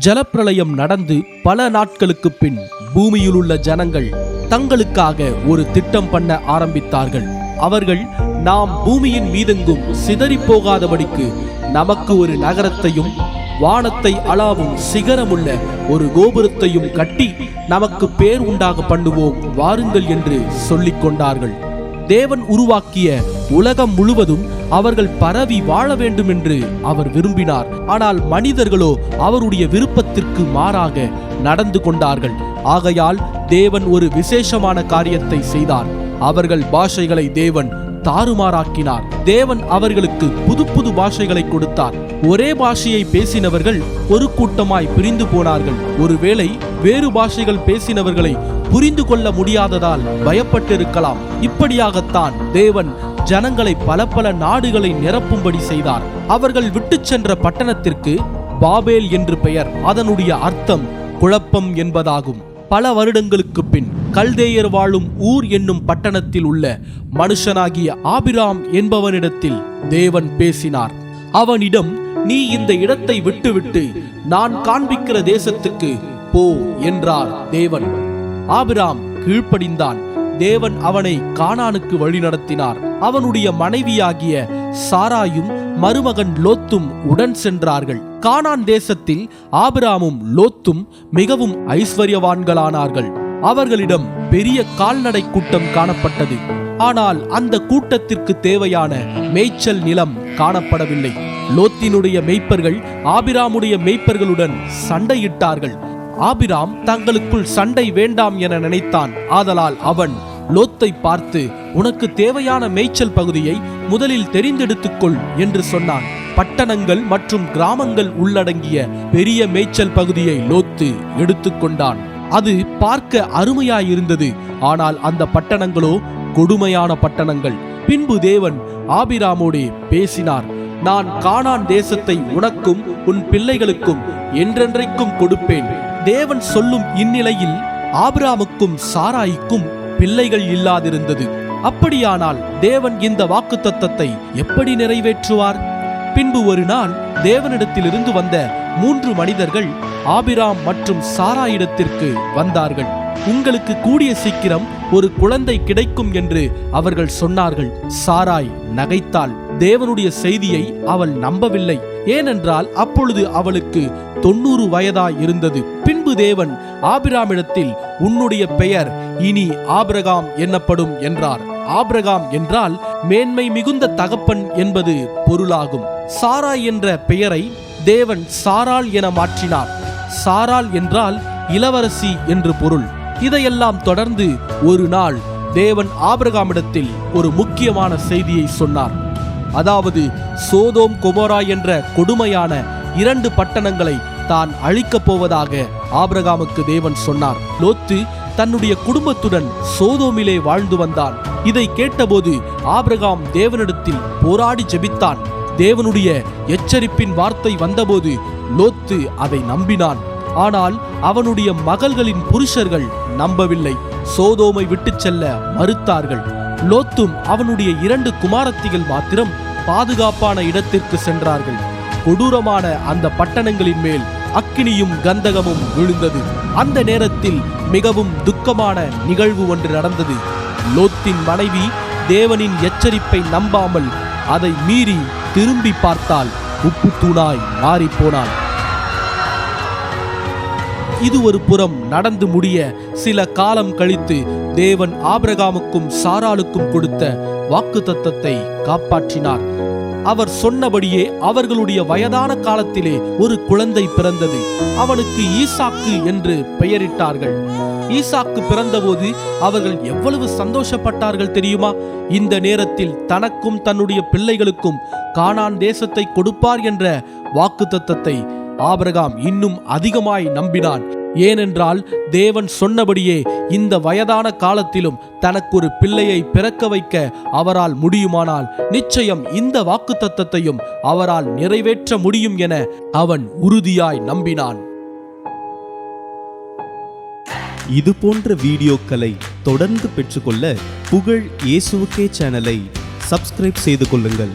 ஜலப்பிரளயம் நடந்து பல நாட்களுக்கு பின் பூமியில் உள்ள ஜனங்கள் தங்களுக்காக ஒரு திட்டம் பண்ண ஆரம்பித்தார்கள். அவர்கள், நாம் பூமியின் மீதெங்கும் சிதறி போகாதபடிக்கு நமக்கு ஒரு நகரத்தையும் வானத்தை அளவும் சிகரமுள்ள ஒரு கோபுரத்தையும் கட்டி நமக்கு பேர் உண்டாக பண்ணுவோம் வாருங்கள் என்று சொல்லிக் கொண்டார்கள். தேவன் உருவாக்கிய உலகம் முழுவதும் அவர்கள் பரவி வாழ வேண்டும் என்று அவர் விரும்பினார். ஆனால் மனிதர்களோ அவருடைய விருப்பத்திற்கு மாறாக நடந்து கொண்டார்கள். ஆகையால் தேவன் ஒரு விசேஷமான காரியத்தை செய்தார். அவர்கள் பாஷைகளை தேவன் தாறுமாறாக்கினார். தேவன் அவர்களுக்கு புது புது பாஷைகளை கொடுத்தார். ஒரே பாஷையை பேசினவர்கள் ஒரு கூட்டமாய் பிரிந்து போனார்கள். ஒருவேளை வேறு பாஷைகள் பேசினவர்களை புரிந்து கொள்ள முடியாததால் பயப்பட்டிருக்கலாம். இப்படியாகத்தான் தேவன் ஜனங்களை பல பல நாடுகளை நிரப்பும்படி செய்தார். அவர்கள் விட்டு சென்ற பட்டணத்திற்கு பாபேல் என்று பெயர். அதனுடைய அர்த்தம் குழப்பம் என்பதாகும். பல வருடங்களுக்கு பின் கல்தேயர் வாழும் ஊர் என்னும் பட்டணத்தில் உள்ள மனுஷனாகிய ஆபிராம் என்பவனிடத்தில் தேவன் பேசினார். அவனிடம், நீ இந்த இடத்தை விட்டுவிட்டு நான் காண்பிக்கிற தேசத்துக்கு போ என்றார் தேவன். ஆபிராம் கீழ்ப்படிந்தான். தேவன் அவனை கானானுக்கு வழி நடத்தினார். அவனுடைய மனைவியாகிய சாராயும் மருமகன் லோத்தும் உடன் சென்றார்கள். கானான் தேசத்தில் ஆபிராமும் லோத்தும் மிகவும் ஐஸ்வர்யவான்களானார்கள். அவர்களிடம் பெரிய கால்நடை கூட்டம் காணப்பட்டது. ஆனால் அந்த கூட்டத்திற்கு தேவையான மேய்ச்சல் நிலம் காணப்படவில்லை. லோத்தினுடைய மேய்ப்பர்கள் ஆபிராமுடைய மேய்ப்பர்களுடன் சண்டையிட்டார்கள். ஆபிராம் தங்களுக்குள் சண்டை வேண்டாம் என நினைத்தான். ஆதலால் அவன் லோத்தை பார்த்து, உனக்கு தேவையான மேய்ச்சல் பகுதியை முதலில் தெரிந்தெடுத்துக்கொள் என்று சொன்னான். பட்டணங்கள் மற்றும் கிராமங்கள் உள்ளடங்கிய பெரிய மேய்ச்சல் பகுதியை லோத்து எடுத்துக்கொண்டான். அது பார்க்க அருமையாயிருந்தது. ஆனால் அந்த பட்டணங்களோ கொடுமையான பட்டணங்கள். பின்பு தேவன் ஆபிராமோடே பேசினார். நான் கானான் தேசத்தை உனக்கும் உன் பிள்ளைகளுக்கும் என்றென்றைக்கும் கொடுப்பேன். தேவன் சொல்லும் இந்நிலையில் ஆபிராமுக்கும் சாராய்க்கும் பிள்ளைகள் இல்லாதிருந்தது. அப்படியானால் தேவன் இந்த வாக்குத்தத்தத்தை எப்படி நிறைவேற்றுவார்? பின்பு ஒரு நாள் தேவனிடத்திலிருந்து வந்த 3 மனிதர்கள் ஆபிராம் மற்றும் சாராயிடத்திற்கு வந்தார்கள். உங்களுக்கு கூடிய சீக்கிரம் ஒரு குழந்தை கிடைக்கும் என்று அவர்கள் சொன்னார்கள். சாராய் நகைத்தாள். தேவனுடைய செய்தியை அவள் நம்பவில்லை. ஏனென்றால் அப்பொழுது அவளுக்கு 90 வயதாய் இருந்தது. பின்பு தேவன் ஆபிராமிடத்தில், உன்னுடைய பெயர் இனி ஆபிரகாம் என்னப்படும் என்றார். ஆபிரகாம் என்றால் மேன்மை மிகுந்த தகப்பன் என்பது பொருளாகும். சாராய் என்ற பெயரை தேவன் சாராள் என மாற்றினார். சாராள் என்றால் இளவரசி என்று பொருள். இதையெல்லாம் தொடர்ந்து ஒரு நாள் தேவன் ஆபிரகாமிடத்தில் ஒரு முக்கியமான செய்தியை சொன்னார். அதாவது சோதோம் கொமோரா என்ற கொடுமையான 2 பட்டணங்களை தான் அழிக்கப் போவதாக ஆபிரகாமுக்கு தேவன் சொன்னார். லோத்து தன்னுடைய குடும்பத்துடன் சோதோமிலே வாழ்ந்து வந்தான். இதை கேட்டபோது ஆபிரகாம் தேவனிடத்தில் போராடி ஜெபித்தான். தேவனுடைய எச்சரிப்பின் வார்த்தை வந்தபோது லோத்து அதை நம்பினான். ஆனால் அவனுடைய மகள்களின் புருஷர்கள் நம்பவில்லை. சோதோமை விட்டு செல்ல மறுத்தார்கள். லோத்தும் அவனுடைய 2 குமாரத்திகள் மாத்திரம் பாதுகாப்பான இடத்திற்கு சென்றார்கள். கொடூரமான அந்த பட்டணங்களின் மேல் அக்கினியும் கந்தகமும் விழுந்தது. அந்த நேரத்தில் மிகவும் துக்கமான நிகழ்வு ஒன்று நடந்தது. லோத்தின் மனைவி தேவனின் எச்சரிப்பை நம்பாமல் அதை மீறி திரும்பி பார்த்தால் உப்பு தூணாய் மாறிப்போனாள். இது ஒரு புறம் நடந்து முடிய சில காலம் கழித்து தேவன் ஆபிரகாமுக்கும் சாராளுக்கும் கொடுத்த வாக்குத்தத்தத்தை காப்பாற்றினார். அவர் சொன்னபடியே அவர்களுடைய வயதான காலத்திலே ஒரு குழந்தை பிறந்தது. அவனுக்கு ஈசாக்கு என்று பெயரிட்டார்கள். ஈசாக்கு பிறந்தபோது அவர்கள் எவ்வளவு சந்தோஷப்பட்டார்கள் தெரியுமா? இந்த நேரத்தில் தனக்கும் தன்னுடைய பிள்ளைகளுக்கும் கானான் தேசத்தை கொடுப்பார் என்ற வாக்குத்தத்தத்தை ஆபிரகாம் இன்னும் அதிகமாய் நம்பினான். ஏனென்றால் தேவன் சொன்னபடியே இந்த வயதான காலத்திலும் தனக்கு ஒரு பிள்ளையை பிறக்க வைக்க அவரால் முடியுமானால் நிச்சயம் இந்த வாக்குத்தத்தத்தையும் அவரால் நிறைவேற்ற முடியும் என அவன் உறுதியாய் நம்பினான். இது போன்ற வீடியோக்களை தொடர்ந்து பெற்றுக்கொள்ள புகழ் இயேசுவுக்கே சேனலை சப்ஸ்கிரைப் செய்து கொள்ளுங்கள்.